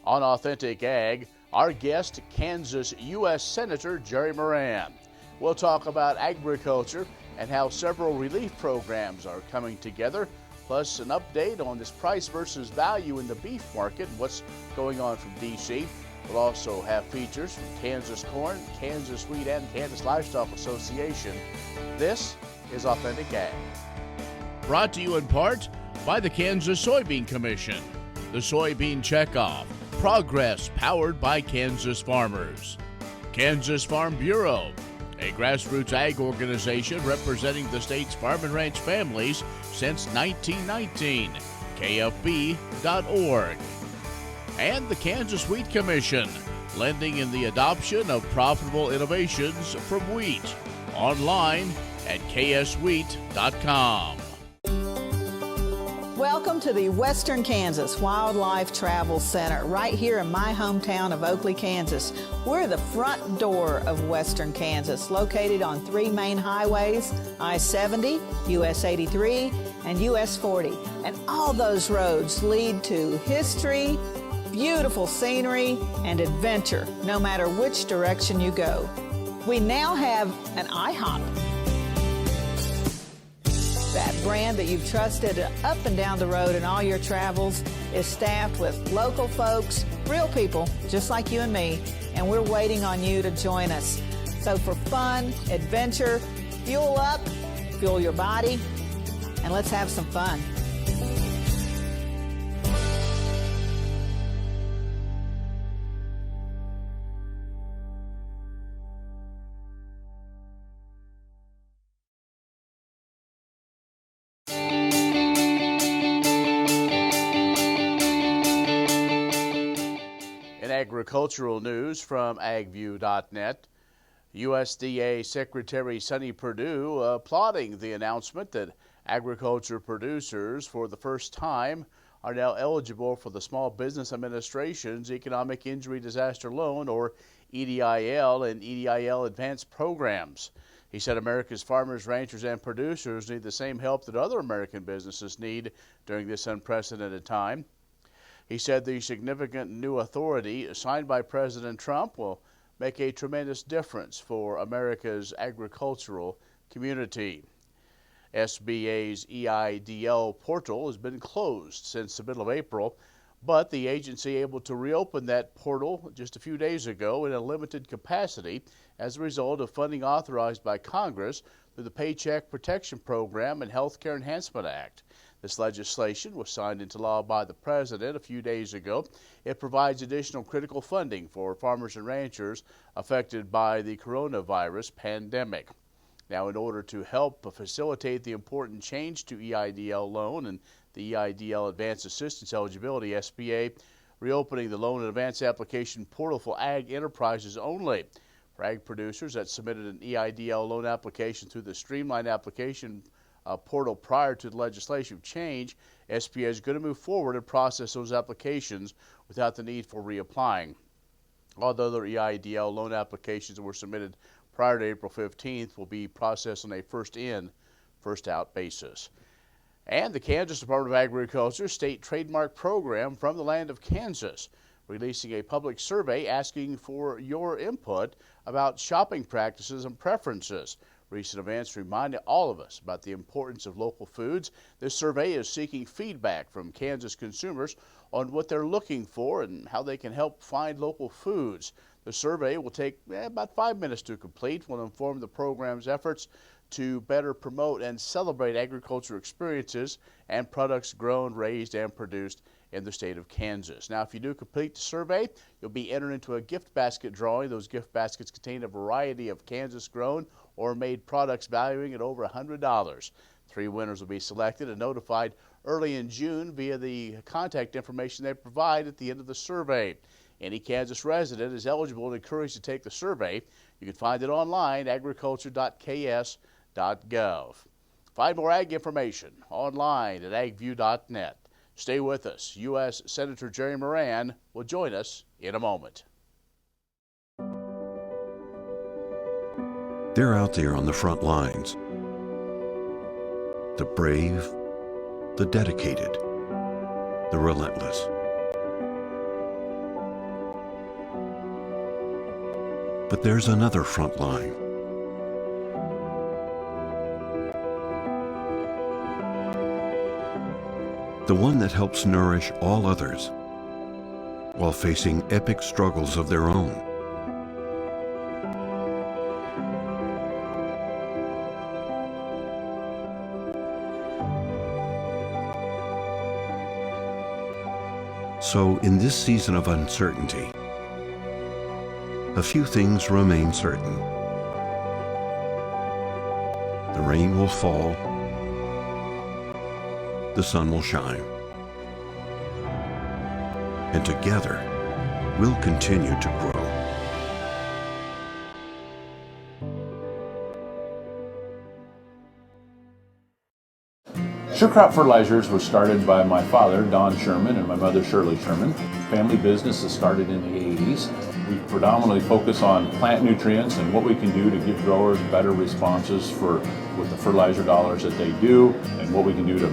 On Authentic Ag, our guest, Kansas U.S. Senator Jerry Moran. We'll talk about agriculture and how several relief programs are coming together, plus an update on this price versus value in the beef market and what's going on from D.C. We'll also have features from Kansas Corn, Kansas Wheat, and Kansas Livestock Association. This is Authentic Ag. Brought to you in part by the Kansas Soybean Commission, the Soybean Checkoff, progress powered by Kansas farmers. Kansas Farm Bureau, a grassroots ag organization representing the state's farm and ranch families since 1919, kfb.org. And the Kansas Wheat Commission, lending in the adoption of profitable innovations from wheat. Online at kswheat.com. Welcome to the Western Kansas Wildlife Travel Center, right here in my hometown of Oakley, Kansas. We're the front door of Western Kansas, located on 3 main highways, I-70, US 83, and US 40. And all those roads lead to history, beautiful scenery, and adventure, no matter which direction you go. We now have an IHOP. That brand that you've trusted up and down the road in all your travels is staffed with local folks, real people, just like you and me, and we're waiting on you to join us. So for fun, adventure, fuel up, fuel your body, and let's have some fun. Agricultural news from agview.net. USDA Secretary Sonny Perdue applauding the announcement that agriculture producers for the first time are now eligible for the Small Business Administration's Economic Injury Disaster Loan, or EDIL, and EDIL Advanced programs. He said America's farmers, ranchers, and producers need the same help that other American businesses need during this unprecedented time. He said the significant new authority signed by President Trump will make a tremendous difference for America's agricultural community. SBA's EIDL portal has been closed since the middle of April, but the agency able to reopen that portal just a few days ago in a limited capacity as a result of funding authorized by Congress through the Paycheck Protection Program and Health Care Enhancement Act. This legislation was signed into law by the President a few days ago. It provides additional critical funding for farmers and ranchers affected by the coronavirus pandemic. Now, in order to help facilitate the important change to EIDL loan and the EIDL Advanced Assistance Eligibility, SBA reopening the loan and advance application portal for ag enterprises only. For ag producers that submitted an EIDL loan application through the Streamline application portal prior to the legislative change, SBA is going to move forward and process those applications without the need for reapplying. All the other EIDL loan applications that were submitted prior to April 15th will be processed on a first-in, first-out basis. And the Kansas Department of Agriculture State Trademark Program from the land of Kansas, releasing a public survey asking for your input about shopping practices and preferences. Recent events reminded all of us about the importance of local foods. This survey is seeking feedback from Kansas consumers on what they're looking for and how they can help find local foods. The survey will take about 5 minutes to complete, will inform the program's efforts to better promote and celebrate agriculture experiences and products grown, raised, and produced in the state of Kansas. Now, if you do complete the survey, you'll be entered into a gift basket drawing. Those gift baskets contain a variety of Kansas-grown or made products valuing at over $100. 3 winners will be selected and notified early in June via the contact information they provide at the end of the survey. Any Kansas resident is eligible and encouraged to take the survey. You can find it online, agriculture.ks.gov. Find more ag information online at agview.net. Stay with us. U.S. Senator Jerry Moran will join us in a moment. They're out there on the front lines. The brave, the dedicated, the relentless. But there's another front line. The one that helps nourish all others while facing epic struggles of their own. So in this season of uncertainty, a few things remain certain. The rain will fall, the sun will shine, and together we'll continue to grow. Sure Crop Fertilizers was started by my father, Don Sherman, and my mother, Shirley Sherman. Family business that started in the 80s. We predominantly focus on plant nutrients and what we can do to give growers better responses with the fertilizer dollars that they do, and what we can do to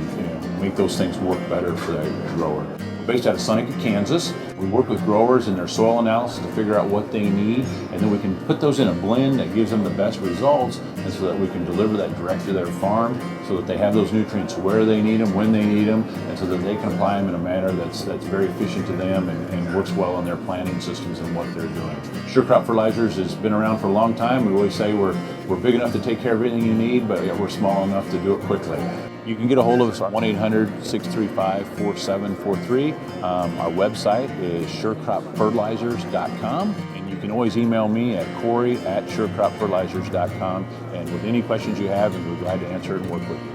make those things work better for the grower. We're based out of Seneca, Kansas. We work with growers in their soil analysis to figure out what they need, and then we can put those in a blend that gives them the best results, and so that we can deliver that direct to their farm so that they have those nutrients where they need them, when they need them, and so that they can apply them in a manner that's very efficient to them and works well on their planting systems and what they're doing. Sure Crop Fertilizers has been around for a long time. We always say we're big enough to take care of everything you need, but we're small enough to do it quickly. You can get a hold of us at 1-800-635-4743. Our website is surecropfertilizers.com, and you can always email me at Corey@surecropfertilizers.com, and with any questions you have, and we're glad to answer and work with you.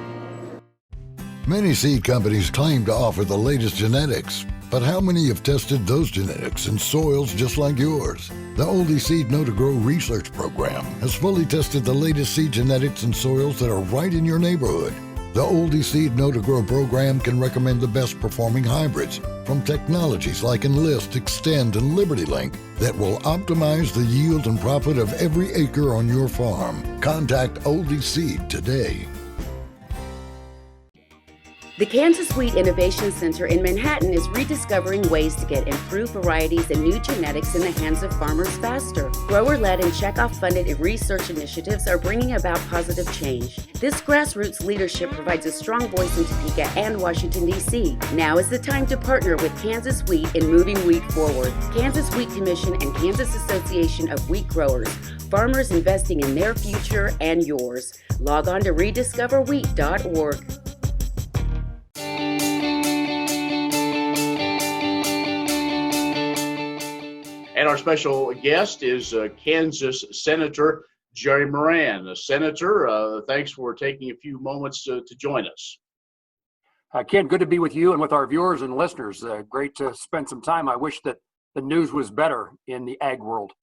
Many seed companies claim to offer the latest genetics, but how many have tested those genetics in soils just like yours? The Oldie Seed Know to Grow research program has fully tested the latest seed genetics in soils that are right in your neighborhood. The Oldie Seed Know to Grow program can recommend the best performing hybrids from technologies like Enlist, Extend, and Liberty Link that will optimize the yield and profit of every acre on your farm. Contact Oldie Seed today. The Kansas Wheat Innovation Center in Manhattan is rediscovering ways to get improved varieties and new genetics in the hands of farmers faster. Grower-led and checkoff-funded research initiatives are bringing about positive change. This grassroots leadership provides a strong voice in Topeka and Washington, D.C. Now is the time to partner with Kansas Wheat in moving wheat forward. Kansas Wheat Commission and Kansas Association of Wheat Growers. Farmers investing in their future and yours. Log on to rediscoverwheat.org. And our special guest is Kansas Senator Jerry Moran. Senator, thanks for taking a few moments to join us. Ken, good to be with you and with our viewers and listeners. Great to spend some time. I wish that the news was better in the ag world.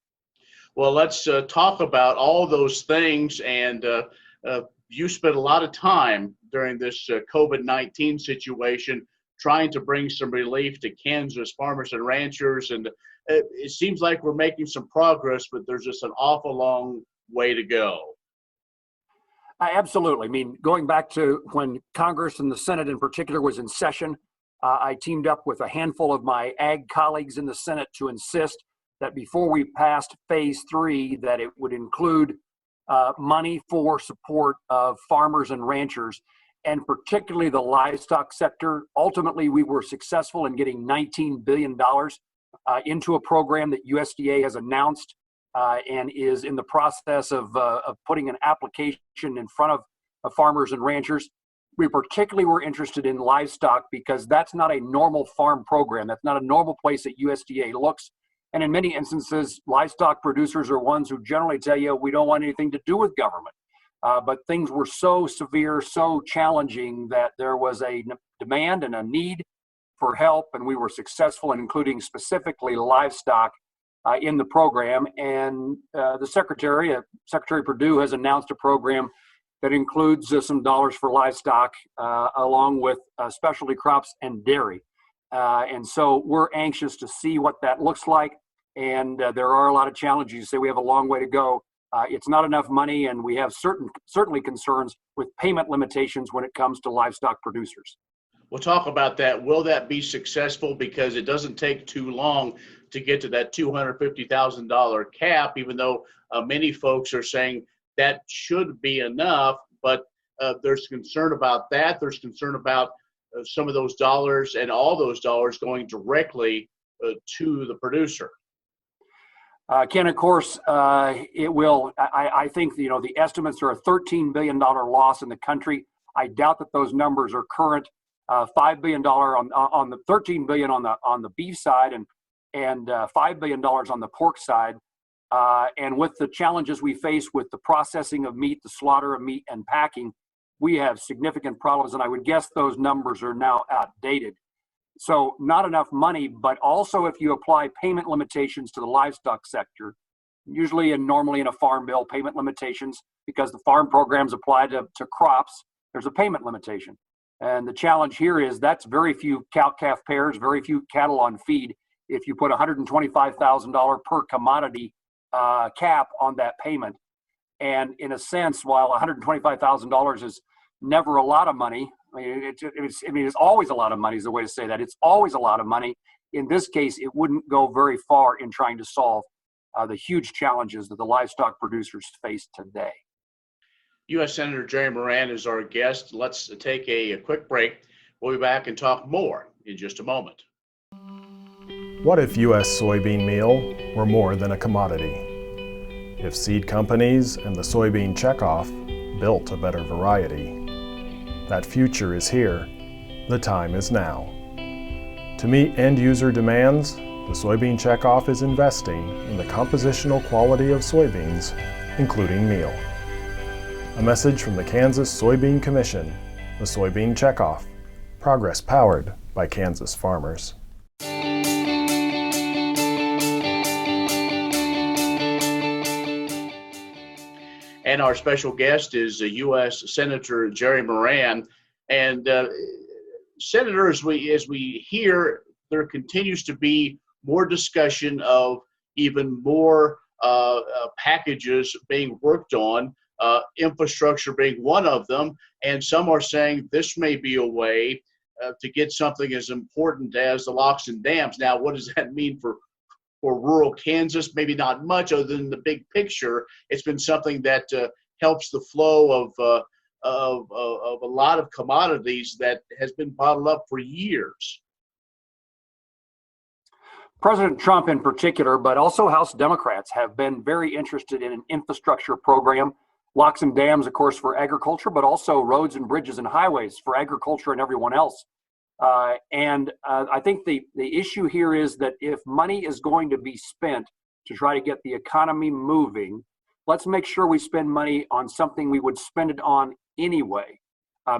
Well, let's talk about all those things. And you spent a lot of time during this COVID-19 situation trying to bring some relief to Kansas farmers and ranchers. And it seems like we're making some progress, but there's just an awful long way to go. Absolutely. I mean, going back to when Congress and the Senate in particular was in session, I teamed up with a handful of my ag colleagues in the Senate to insist that before we passed phase 3, that it would include money for support of farmers and ranchers, and particularly the livestock sector. Ultimately, we were successful in getting $19 billion into a program that USDA has announced and is in the process of putting an application in front of farmers and ranchers. We particularly were interested in livestock because that's not a normal farm program. That's not a normal place that USDA looks. And in many instances, livestock producers are ones who generally tell you, we don't want anything to do with government. But things were so severe, so challenging that there was a demand and a need for help, and we were successful in including specifically livestock in the program. And the Secretary Perdue, has announced a program that includes some dollars for livestock along with specialty crops and dairy. And so we're anxious to see what that looks like. And there are a lot of challenges. You say we have a long way to go. It's not enough money, and we have certainly concerns with payment limitations when it comes to livestock producers. We'll talk about that. Will that be successful? Because it doesn't take too long to get to that $250,000 cap, even though many folks are saying that should be enough. But there's concern about that. There's concern about some of those dollars and all those dollars going directly to the producer. Ken, of course, it will. I think the estimates are a $13 billion loss in the country. I doubt that those numbers are current. $5 billion on the $13 billion on the beef side, and $5 billion on the pork side. And with the challenges we face with the processing of meat, the slaughter of meat, and packing, we have significant problems. And I would guess those numbers are now outdated. So not enough money, but also if you apply payment limitations to the livestock sector, usually and normally in a farm bill, payment limitations, because the farm programs apply to crops, there's a payment limitation. And the challenge here is that's very few cow-calf pairs, very few cattle on feed. If you put $125,000 per commodity cap on that payment, and in a sense, while $125,000 is never a lot of money, it's always a lot of money is the way to say that. It's always a lot of money. In this case, it wouldn't go very far in trying to solve the huge challenges that the livestock producers face today. U.S. Senator Jerry Moran is our guest. Let's take a quick break. We'll be back and talk more in just a moment. What if U.S. soybean meal were more than a commodity? If seed companies and the soybean checkoff built a better variety? That future is here. The time is now. To meet end-user demands, the soybean checkoff is investing in the compositional quality of soybeans, including meal. A message from the Kansas Soybean Commission, the Soybean Checkoff, progress powered by Kansas farmers. And our special guest is U.S. Senator Jerry Moran. And Senator, as we hear, there continues to be more discussion of even more packages being worked on, infrastructure being one of them. And some are saying this may be a way to get something as important as the locks and dams. Now, what does that mean for rural Kansas? Maybe not much other than the big picture. It's been something that helps the flow of a lot of commodities that has been bottled up for years. President Trump in particular, but also House Democrats, have been very interested in an infrastructure program. Locks and dams, of course, for agriculture, but also roads and bridges and highways for agriculture and everyone else. I think the issue here is that if money is going to be spent to try to get the economy moving, let's make sure we spend money on something we would spend it on anyway.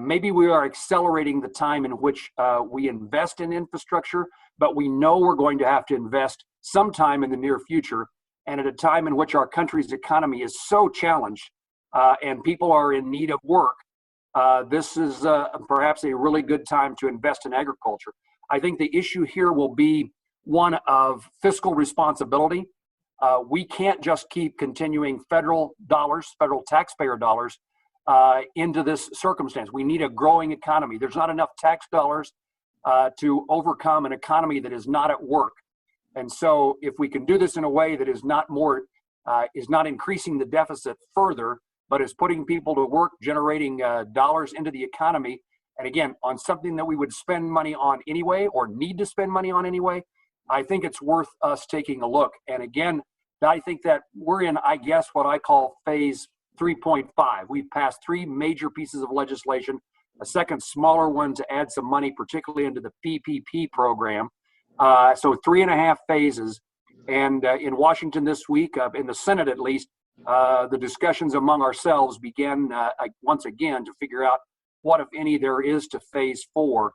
Maybe we are accelerating the time in which we invest in infrastructure, but we know we're going to have to invest sometime in the near future, and at a time in which our country's economy is so challenged and people are in need of work. This is perhaps a really good time to invest in agriculture. I think the issue here will be one of fiscal responsibility. We can't just keep continuing federal dollars, federal taxpayer dollars, into this circumstance. We need a growing economy. There's not enough tax dollars to overcome an economy that is not at work. And so if we can do this in a way that is not increasing the deficit further, but is putting people to work, generating dollars into the economy, and again, on something that we would spend money on anyway, or need to spend money on anyway, I think it's worth us taking a look. And again, I think that we're in, I guess, what I call phase 3.5. We've passed 3 major pieces of legislation, a second smaller one to add some money, particularly into the PPP program. So 3.5 phases. And in Washington this week, in the Senate at least, the discussions among ourselves began once again to figure out what, if any, there is to phase 4.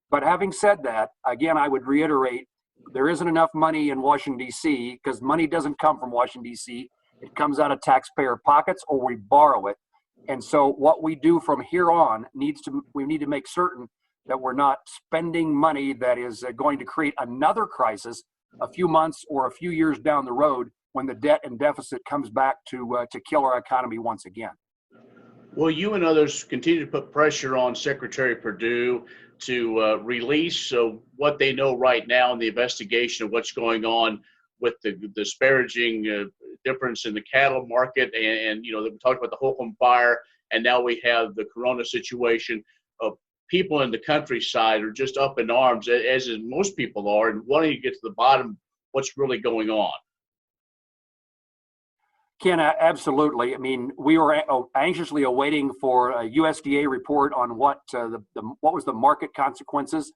But having said that, again, I would reiterate, there isn't enough money in Washington, D.C., because money doesn't come from Washington, D.C. It comes out of taxpayer pockets, or we borrow it. And so what we do from here on we need to make certain that we're not spending money that is going to create another crisis a few months or a few years down the road when the debt and deficit comes back to kill our economy once again. Will you and others continue to put pressure on Secretary Perdue to release what they know right now in the investigation of what's going on with the disparaging difference in the cattle market, and we talked about the Holcomb fire, and now we have the Corona situation. People in the countryside are just up in arms, as most people are, and wanting to get to the bottom of what's really going on. Ken, absolutely. I mean, we were anxiously awaiting for a USDA report on what was the market consequences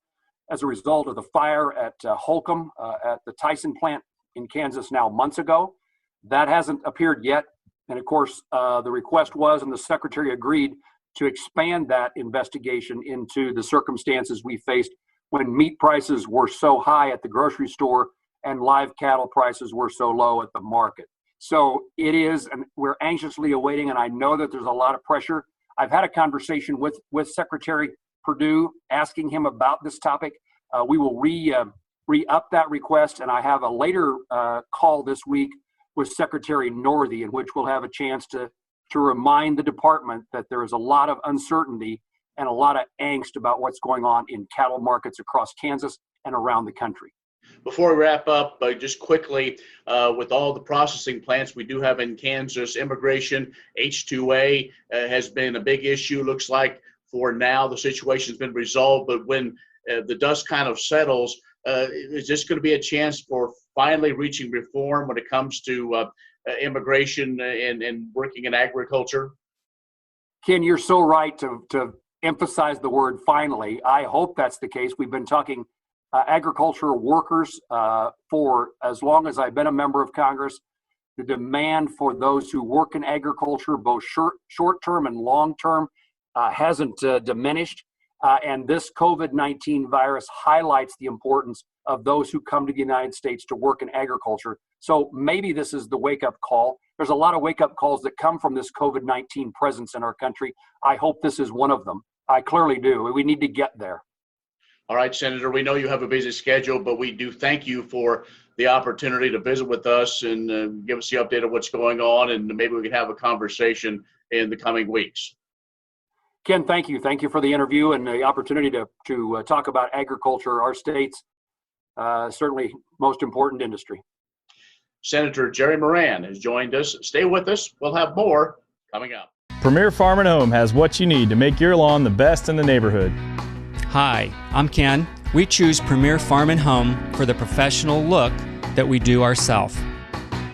as a result of the fire at Holcomb at the Tyson plant in Kansas now months ago. That hasn't appeared yet. And of course, the request was, and the Secretary agreed to expand that investigation into the circumstances we faced when meat prices were so high at the grocery store and live cattle prices were so low at the market. So it is, and we're anxiously awaiting, and I know that there's a lot of pressure. I've had a conversation with Secretary Perdue asking him about this topic. We will re-up that request, and I have a later call this week with Secretary Northey, in which we'll have a chance to remind the department that there is a lot of uncertainty and a lot of angst about what's going on in cattle markets across Kansas and around the country. Before we wrap up, just quickly, with all the processing plants we do have in Kansas, immigration, H-2A has been a big issue. Looks like for now the situation's been resolved, but when the dust kind of settles, is this going to be a chance for finally reaching reform when it comes to immigration and working in agriculture? Ken, you're so right to emphasize the word finally. I hope that's the case. We've been talking agricultural workers for as long as I've been a member of Congress. The demand for those who work in agriculture, both short-term and long-term, hasn't diminished. And this COVID-19 virus highlights the importance of those who come to the United States to work in agriculture. So maybe this is the wake-up call. There's a lot of wake-up calls that come from this COVID-19 presence in our country. I hope this is one of them. I clearly do. We need to get there. All right, Senator, we know you have a busy schedule, but we do thank you for the opportunity to visit with us and give us the update of what's going on, and maybe we can have a conversation in the coming weeks. Ken, thank you. Thank you for the interview and the opportunity to talk about agriculture, our state's certainly most important industry. Senator Jerry Moran has joined us. Stay with us. We'll have more coming up. Premier Farm and Home has what you need to make your lawn the best in the neighborhood. Hi, I'm Ken. We choose Premier Farm and Home for the professional look that we do ourselves.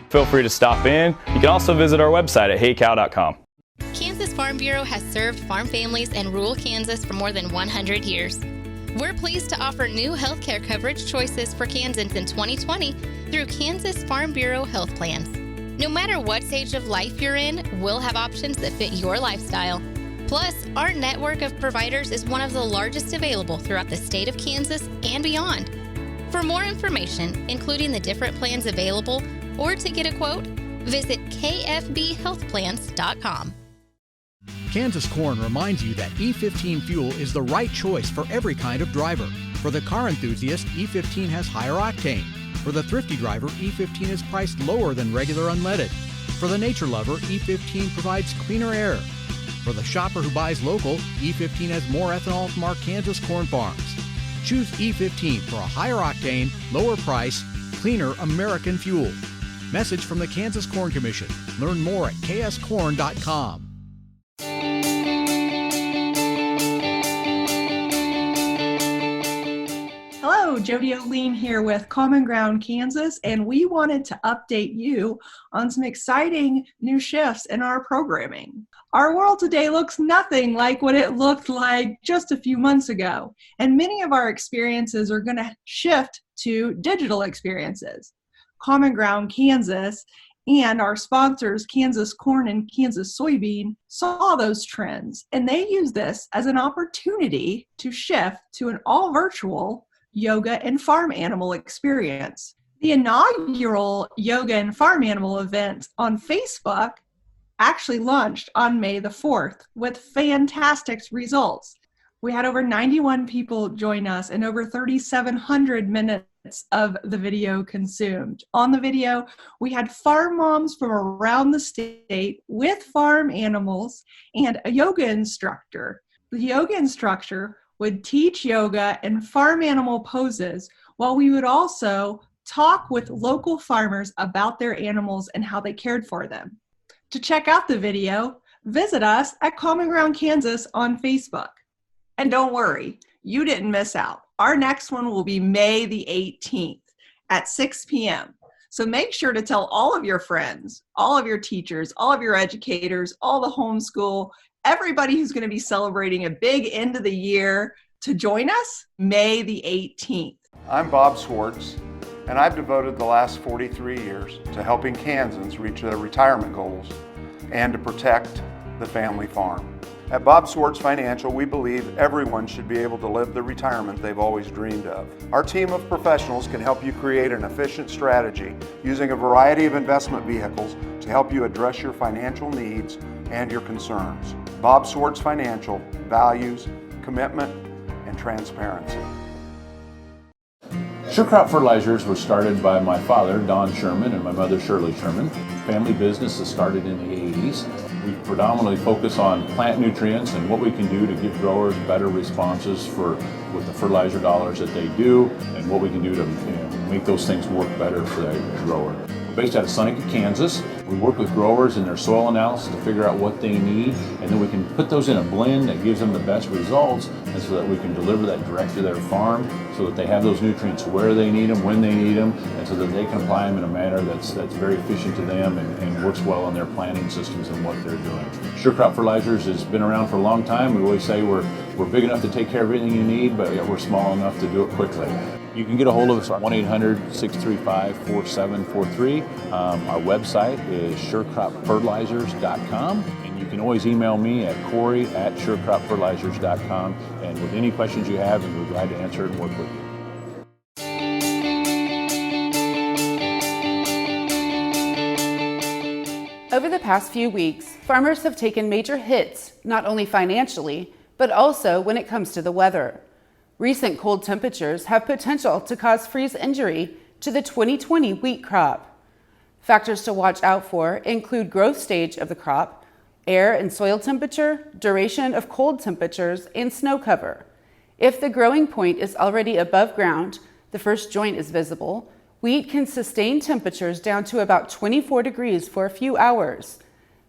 Feel free to stop in. You can also visit our website at heycow.com. Kansas Farm Bureau has served farm families in rural Kansas for more than 100 years. We're pleased to offer new healthcare coverage choices for Kansans in 2020 through Kansas Farm Bureau Health Plans. No matter what stage of life you're in, we'll have options that fit your lifestyle. Plus, our network of providers is one of the largest available throughout the state of Kansas and beyond. For more information, including the different plans available, or to get a quote, visit kfbhealthplans.com. Kansas Corn reminds you that E15 fuel is the right choice for every kind of driver. For the car enthusiast, E15 has higher octane. For the thrifty driver, E15 is priced lower than regular unleaded. For the nature lover, E15 provides cleaner air. For the shopper who buys local, E15 has more ethanol from our Kansas corn farms. Choose E15 for a higher octane, lower price, cleaner American fuel. Message from the Kansas Corn Commission. Learn more at kscorn.com. Hello, Jody O'Lean here with Common Ground Kansas, and we wanted to update you on some exciting new shifts in our programming. Our world today looks nothing like what it looked like just a few months ago, and many of our experiences are going to shift to digital experiences. Common Ground Kansas and our sponsors, Kansas Corn and Kansas Soybean, saw those trends, and they used this as an opportunity to shift to an all-virtual yoga and farm animal experience. The inaugural yoga and farm animal event on Facebook actually launched on May the 4th with fantastic results. We had over 91 people join us and over 3,700 minutes of the video consumed. On the video, we had farm moms from around the state with farm animals and a yoga instructor. The yoga instructor would teach yoga and farm animal poses, while we would also talk with local farmers about their animals and how they cared for them. To check out the video, visit us at Common Ground Kansas on Facebook. And don't worry, you didn't miss out. Our next one will be May the 18th at 6 p.m. So make sure to tell all of your friends, all of your teachers, all of your educators, all the homeschool, everybody who's going to be celebrating a big end of the year to join us May the 18th. I'm Bob Swartz, and I've devoted the last 43 years to helping Kansans reach their retirement goals and to protect the family farm. At Bob Swartz Financial, we believe everyone should be able to live the retirement they've always dreamed of. Our team of professionals can help you create an efficient strategy using a variety of investment vehicles to help you address your financial needs and your concerns. Bob Swartz Financial values commitment and transparency. Sure Crop Fertilizers was started by my father, Don Sherman, and my mother, Shirley Sherman. Family business that started in the 80s. We predominantly focus on plant nutrients and what we can do to give growers better responses with the fertilizer dollars that they do, and what we can do to make those things work better for the grower. We're based out of Seneca, Kansas. We work with growers in their soil analysis to figure out what they need, and then we can put those in a blend that gives them the best results, and so that we can deliver that direct to their farm so that they have those nutrients where they need them, when they need them, and so that they can apply them in a manner that's very efficient to them and works well on their planting systems and what they're doing. Sure Crop Fertilizers has been around for a long time. We always say we're big enough to take care of everything you need, but we're small enough to do it quickly. You can get a hold of us at 1-800-635-4743. Our website is surecropfertilizers.com, and you can always email me at Corey@surecropfertilizers.com, and with any questions you have, we're glad to answer and work with you. Over the past few weeks, farmers have taken major hits, not only financially, but also when it comes to the weather. Recent cold temperatures have potential to cause freeze injury to the 2020 wheat crop. Factors to watch out for include growth stage of the crop, air and soil temperature, duration of cold temperatures, and snow cover. If the growing point is already above ground, the first joint is visible, wheat can sustain temperatures down to about 24 degrees for a few hours.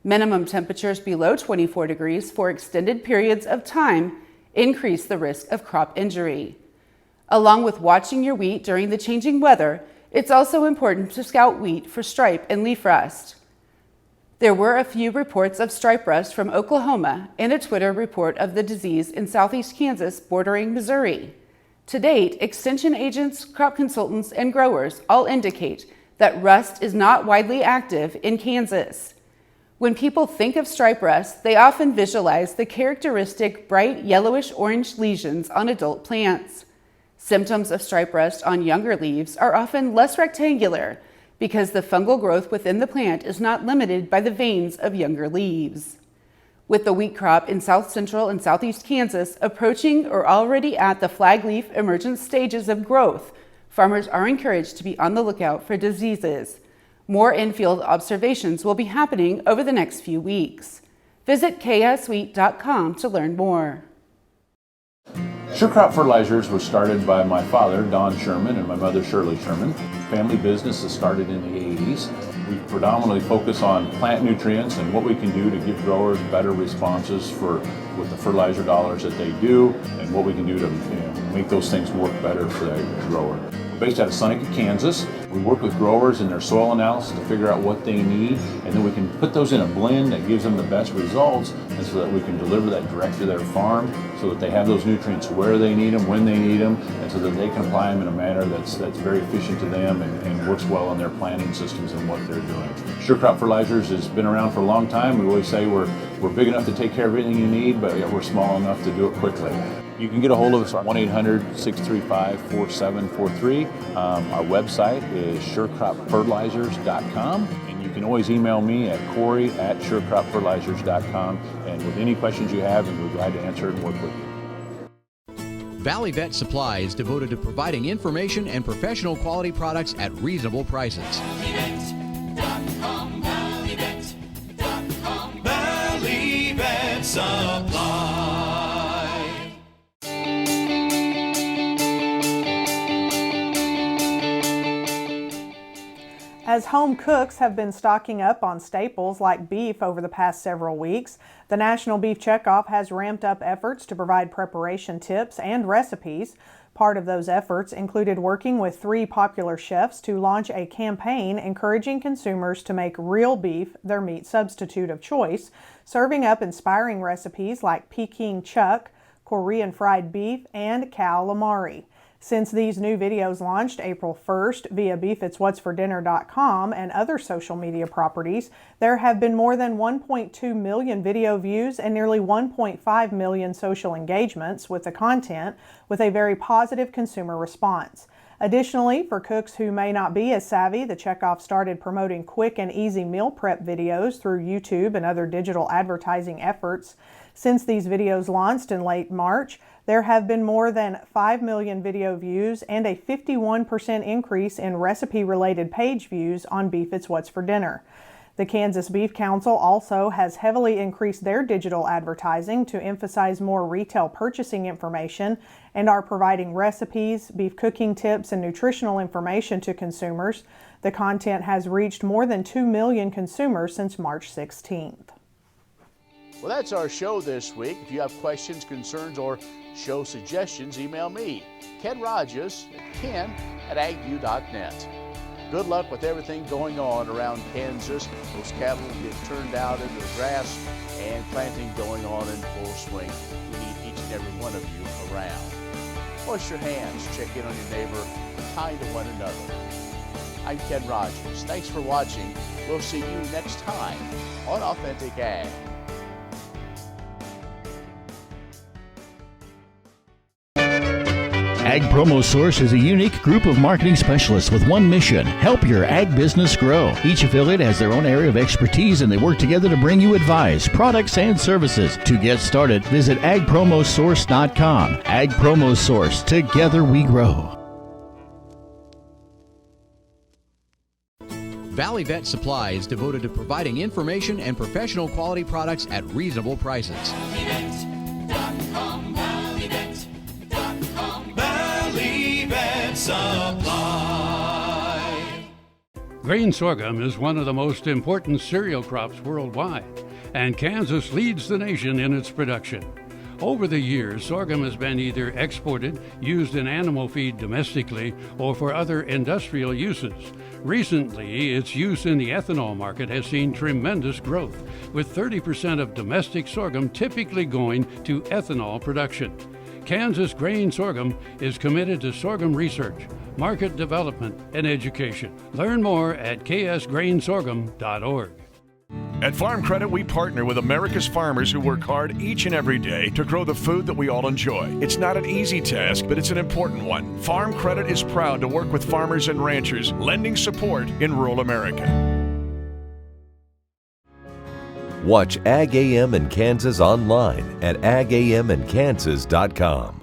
Minimum temperatures below 24 degrees for extended periods of time increase the risk of crop injury. Along with watching your wheat during the changing weather, it's also important to scout wheat for stripe and leaf rust. There were a few reports of stripe rust from Oklahoma and a Twitter report of the disease in southeast Kansas bordering Missouri. To date, extension agents, crop consultants, and growers all indicate that rust is not widely active in Kansas. When people think of stripe rust, they often visualize the characteristic bright yellowish-orange lesions on adult plants. Symptoms of stripe rust on younger leaves are often less rectangular because the fungal growth within the plant is not limited by the veins of younger leaves. With the wheat crop in south central and southeast Kansas approaching or already at the flag leaf emergence stages of growth, farmers are encouraged to be on the lookout for diseases. More in-field observations will be happening over the next few weeks. Visit kswheat.com to learn more. Sure Crop Fertilizers was started by my father, Don Sherman, and my mother, Shirley Sherman. Family business that started in the 80s. We predominantly focus on plant nutrients and what we can do to give growers better responses with the fertilizer dollars that they do, and what we can do to make those things work better for the grower. We're based out of Seneca, Kansas. We work with growers in their soil analysis to figure out what they need, and then we can put those in a blend that gives them the best results, and so that we can deliver that direct to their farm so that they have those nutrients where they need them, when they need them, and so that they can apply them in a manner that's very efficient to them and works well on their planting systems and what they're doing. Sure Crop Fertilizers has been around for a long time. We always say we're big enough to take care of everything you need, but we're small enough to do it quickly. You can get a hold of us at 1-800-635-4743. Our website is surecropfertilizers.com, and you can always email me at Corey@surecropfertilizers.com, and with any questions you have, we're glad to answer and work with you. Valley Vet Supply is devoted to providing information and professional quality products at reasonable prices. ValleyVet.com, ValleyVet.com, Valley Vet Supply. As home cooks have been stocking up on staples like beef over the past several weeks, the National Beef Checkoff has ramped up efforts to provide preparation tips and recipes. Part of those efforts included working with 3 popular chefs to launch a campaign encouraging consumers to make real beef their meat substitute of choice, serving up inspiring recipes like Peking chuck, Korean fried beef, and calamari. Since these new videos launched April 1st via beefitswhatsfordinner.com and other social media properties, there have been more than 1.2 million video views and nearly 1.5 million social engagements with the content, with a very positive consumer response. Additionally, for cooks who may not be as savvy, the Checkoff started promoting quick and easy meal prep videos through YouTube and other digital advertising efforts. Since these videos launched in late March, there have been more than 5 million video views and a 51% increase in recipe-related page views on Beef It's What's for Dinner. The Kansas Beef Council also has heavily increased their digital advertising to emphasize more retail purchasing information and are providing recipes, beef cooking tips, and nutritional information to consumers. The content has reached more than 2 million consumers since March 16th. Well, that's our show this week. If you have questions, concerns, or show suggestions, email me, Ken Rogers, at ken@agview.net. Good luck with everything going on around Kansas. Those cattle get turned out into the grass and planting going on in full swing. We need each and every one of you around. Wash your hands, check in on your neighbor, be kind to one another. I'm Ken Rogers. Thanks for watching. We'll see you next time on Authentic Ag. Ag Promo Source is a unique group of marketing specialists with one mission: help your ag business grow. Each affiliate has their own area of expertise, and they work together to bring you advice, products, and services. To get started, visit agpromosource.com. Ag Promo Source. Together we grow. Valley Vet Supply is devoted to providing information and professional quality products at reasonable prices. ValleyVet.com, ValleyVet.com, Valley Vet Supply. Grain sorghum is one of the most important cereal crops worldwide, and Kansas leads the nation in its production. Over the years, sorghum has been either exported, used in animal feed domestically, or for other industrial uses. Recently, its use in the ethanol market has seen tremendous growth, with 30% of domestic sorghum typically going to ethanol production. Kansas Grain Sorghum is committed to sorghum research, market development, and education. Learn more at ksgrainsorghum.org. At Farm Credit, we partner with America's farmers who work hard each and every day to grow the food that we all enjoy. It's not an easy task, but it's an important one. Farm Credit is proud to work with farmers and ranchers, lending support in rural America. Watch Ag AM in Kansas online at agamandkansas.com.